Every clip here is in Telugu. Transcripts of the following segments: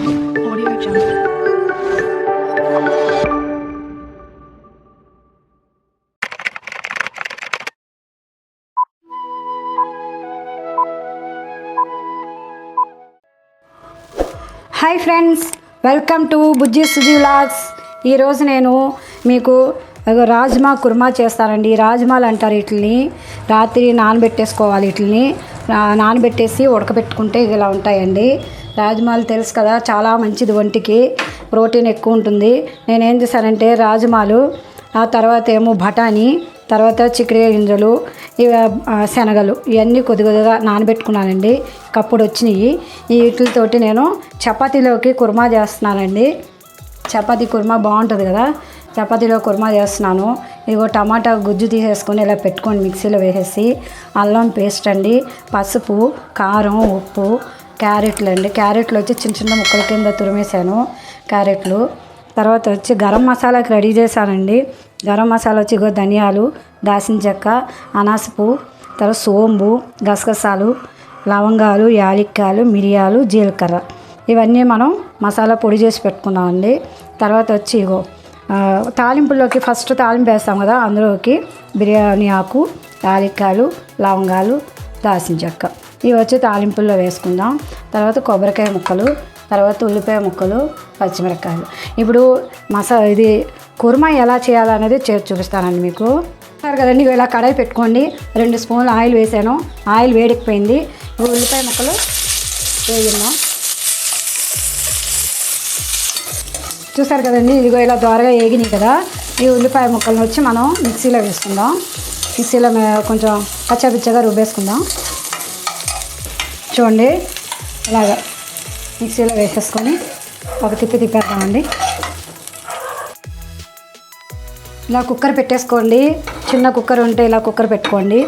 Audio Jungle. Hi friends, welcome to Bujji Suji vlogs. ఈరోజు నేను మీకు రాజ్మా కుర్మా చేస్తానండి. రాజ్మాలు అంటారు వీటిని. రాత్రి నానబెట్టేసుకోవాలి. వీటిని నానబెట్టేసి ఉడకబెట్టుకుంటే ఇలా ఉంటాయండి. రాజ్మాలు తెలుసు కదా, చాలా మంచిది ఒంటికి, ప్రోటీన్ ఎక్కువ ఉంటుంది. నేనేం చేశానంటే రాజ్మాలు, ఆ తర్వాత ఏమో బఠానీ, తర్వాత చిక్కుడు గింజలు, శనగలు ఇవన్నీ కొద్దిగా నానబెట్టుకున్నానండి. కప్పుడు వచ్చినాయి. ఈ వీటితోటి నేను చపాతీలోకి కుర్మా చేస్తున్నానండి. చపాతీ కుర్మా బాగుంటుంది కదా, చపాతీలో కుర్మా చేస్తున్నాను. ఇదిగో టమాటా గుజ్జు తీసేసుకొని ఇలా పెట్టుకొని మిక్సీలో వేసేసి, అల్లం పేస్ట్ అండి, పసుపు, కారం, ఉప్పు, క్యారెట్లు అండి. క్యారెట్లు వచ్చి చిన్న చిన్న ముక్కల కింద తురిమేసాను క్యారెట్లు. తర్వాత వచ్చి గరం మసాలాకి రెడీ చేశానండి. గరం మసాలా వచ్చి ఇగో ధనియాలు, దాల్చిన చెక్క, అనాసపు, తర్వాత సోంబు, గసగసాలు, లవంగాలు, యాలక్కాయలు, మిరియాలు, జీలకర్ర, ఇవన్నీ మనం మసాలా పొడి చేసి పెట్టుకున్నామండి. తర్వాత వచ్చి ఇగో తాలింపుల్లోకి ఫస్ట్ తాలింపు వేస్తాం కదా, అందులోకి బిర్యానీ ఆకు, యాలక్కాయలు, లవంగాలు, దాల్చిన చెక్క, ఇవి వచ్చి తాలింపుల్లో వేసుకుందాం. తర్వాత కొబ్బరికాయ ముక్కలు, తర్వాత ఉల్లిపాయ ముక్కలు, పచ్చిమిరపకాయలు. ఇప్పుడు ఇది కుర్మా ఎలా చేయాలనేది చూపిస్తానండి మీకు. సరే కదండి, ఇలా కడాయి పెట్టుకోండి. 2 స్పూన్లు ఆయిల్ వేసాను. ఆయిల్ వేడెక్కిపోయింది. ఇప్పుడు ఉల్లిపాయ ముక్కలు వేగినాం. చూసారు కదండి, ఇదిగో ఇలా దోరగా వేగినాయి కదా. ఈ ఉల్లిపాయ ముక్కలను వచ్చి మనం మిక్సీలో వేసుకుందాం. మిక్సీలో కొంచెం పచ్చపిచ్చగా రుబ్బేసుకుందాం. చూడండి, ఇలాగా మిక్సీలో వేసేసుకొని ఒక తిప్పేద్దామండి. ఇలా కుక్కర్ పెట్టేసుకోండి. చిన్న కుక్కర్ ఉంటే ఇలా కుక్కర్ పెట్టుకోండి.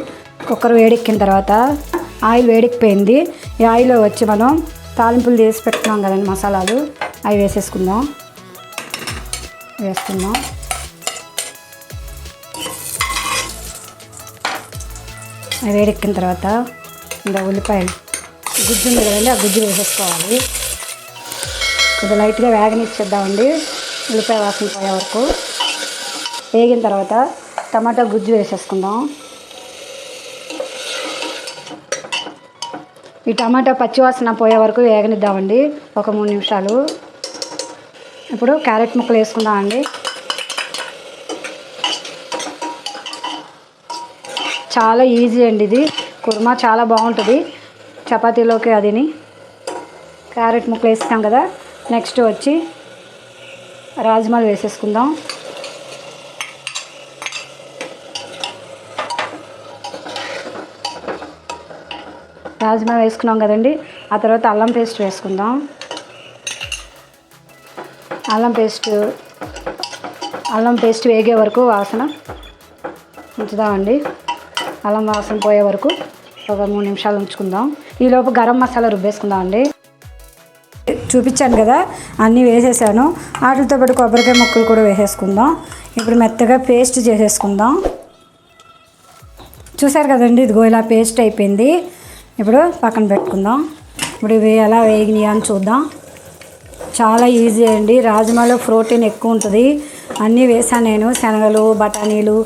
కుక్కర్ వేడెక్కిన తర్వాత ఆయిల్ వేడెక్కిపోయింది. ఈ ఆయిల్లో వచ్చి మనం తాలింపులు చేసి పెట్టుకున్నాం కదండి మసాలాలు, అవి వేసుకుందాం. అవి వేడెక్కిన తర్వాత ఇంకా ఉల్లిపాయలు గుజ్జు ఉంది కదండి, ఆ గుజ్జు వేసేసుకోవాలి. కొద్దిగా లైట్గా వేగనిచ్చేద్దామండి, ఉల్లిపాయ వాసన పోయే వరకు. వేగిన తర్వాత టమాటా గుజ్జు వేసేసుకుందాం. ఈ టమాటా పచ్చివాసన పోయే వరకు వేగనిద్దామండి, ఒక 3 నిమిషాలు. ఇప్పుడు క్యారెట్ ముక్కలు వేసుకుందామండి. చాలా ఈజీ అండి ఇది కుర్మా, చాలా బాగుంటుంది చపాతీలోకి. అదిని క్యారెట్ ముక్కలు వేస్తాం కదా. నెక్స్ట్ వచ్చి రాజ్మాలు వేసేసుకుందాం. రాజ్మా వేసుకున్నాం కదండి. ఆ తర్వాత అల్లం పేస్ట్ వేసుకుందాం. అల్లం పేస్ట్ వేగే వరకు వాసన ఉంచుదామండి. అల్లం వాసన పోయే వరకు ఒక 3 నిమిషాలు ఉంచుకుందాం. ఈలోపు గరం మసాలా రుబ్బేసుకుందామండి. చూపించాను కదా, అన్నీ వేసేసాను. వాటితో పాటు కొబ్బరికాయ ముక్కలు కూడా వేసేసుకుందాం. ఇప్పుడు మెత్తగా పేస్ట్ చేసేసుకుందాం. చూసారు కదండి, ఇదిగో ఇలా పేస్ట్ అయిపోయింది. ఇప్పుడు పక్కన పెట్టుకుందాం. ఇప్పుడు ఇవి ఎలా వేగినాయి అని చూద్దాం. చాలా ఈజీ అండి. రాజ్మాలో ప్రోటీన్ ఎక్కువ ఉంటుంది. అన్నీ వేసాను నేను, శనగలు, బఠానీలు,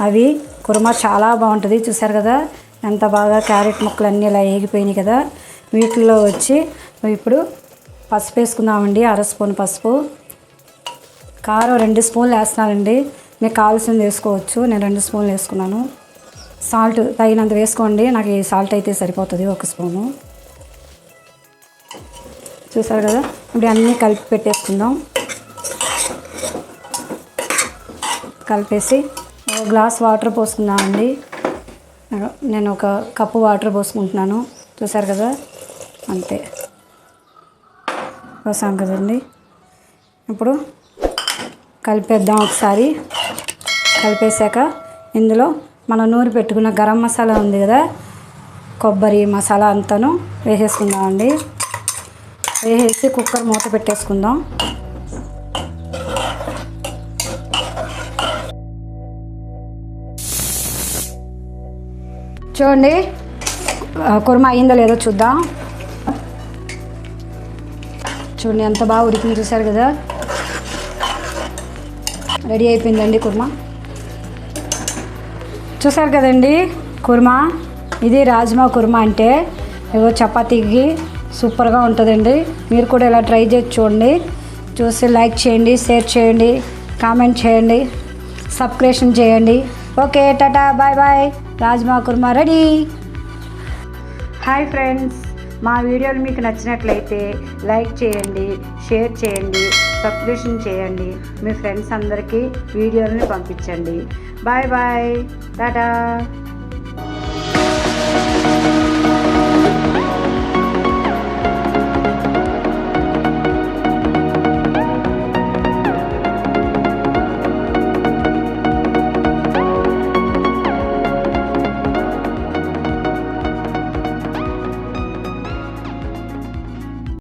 అవి. కుర్మా చాలా బాగుంటుంది. చూసారు కదా ఎంత బాగా క్యారెట్ ముక్కలు అన్నీ ఇలా వేగిపోయినాయి కదా. వీటిల్లో వచ్చి ఇప్పుడు పసుపు వేసుకుందామండి. 1/2 స్పూన్ పసుపు. కారం 2 స్పూన్లు వేస్తున్నానండి. మీకు కావాల్సింది వేసుకోవచ్చు. నేను 2 స్పూన్లు వేసుకున్నాను. సాల్ట్ తగినంత వేసుకోండి. నాకు ఈ సాల్ట్ అయితే సరిపోతుంది, 1 స్పూను. చూసారు కదా, ఇప్పుడు అన్నీ కలిపి పెట్టేసుకుందాం. కలిపేసి 1 గ్లాస్ వాటర్ పోసుకుందామండి. నేను 1 కప్పు వాటర్ పోసుకుంటున్నాను. చూసారు కదా, అంతే పోసాం కదండి. ఇప్పుడు కలిపేద్దాం ఒకసారి. కలిపేసాక ఇందులో మనం నూరి పెట్టుకున్న గరం మసాలా ఉంది కదా, కొబ్బరి మసాలా అంతాను వేసేసుకుందామండి. వేసేసి కుక్కర్ మూత పెట్టేసుకుందాం. చూడండి కుర్మా అయిందో లేదో చూద్దాం. చూడండి ఎంత బాగా ఉడికింది, చూసారు కదా. రెడీ అయిపోయిందండి కుర్మా. చూసారు కదండి కుర్మా. ఇది రాజ్మా కుర్మా అంటే ఏవో చపాతీకి సూపర్గా ఉంటుందండి. మీరు కూడా ఇలా ట్రై చేసి చూడండి. చూసి లైక్ చేయండి, షేర్ చేయండి, కామెంట్ చేయండి, సబ్స్క్రిప్షన్ చేయండి. Okay, tata, bye bye. Rajma kurma ready. Hi friends, మా వీడియోలు మీకు నచ్చినట్లయితే లైక్ చేయండి, షేర్ చేయండి, సబ్స్క్రిప్షన్ చేయండి. మీ ఫ్రెండ్స్ అందరికీ వీడియోలని పంపించండి. Bye bye, Tata.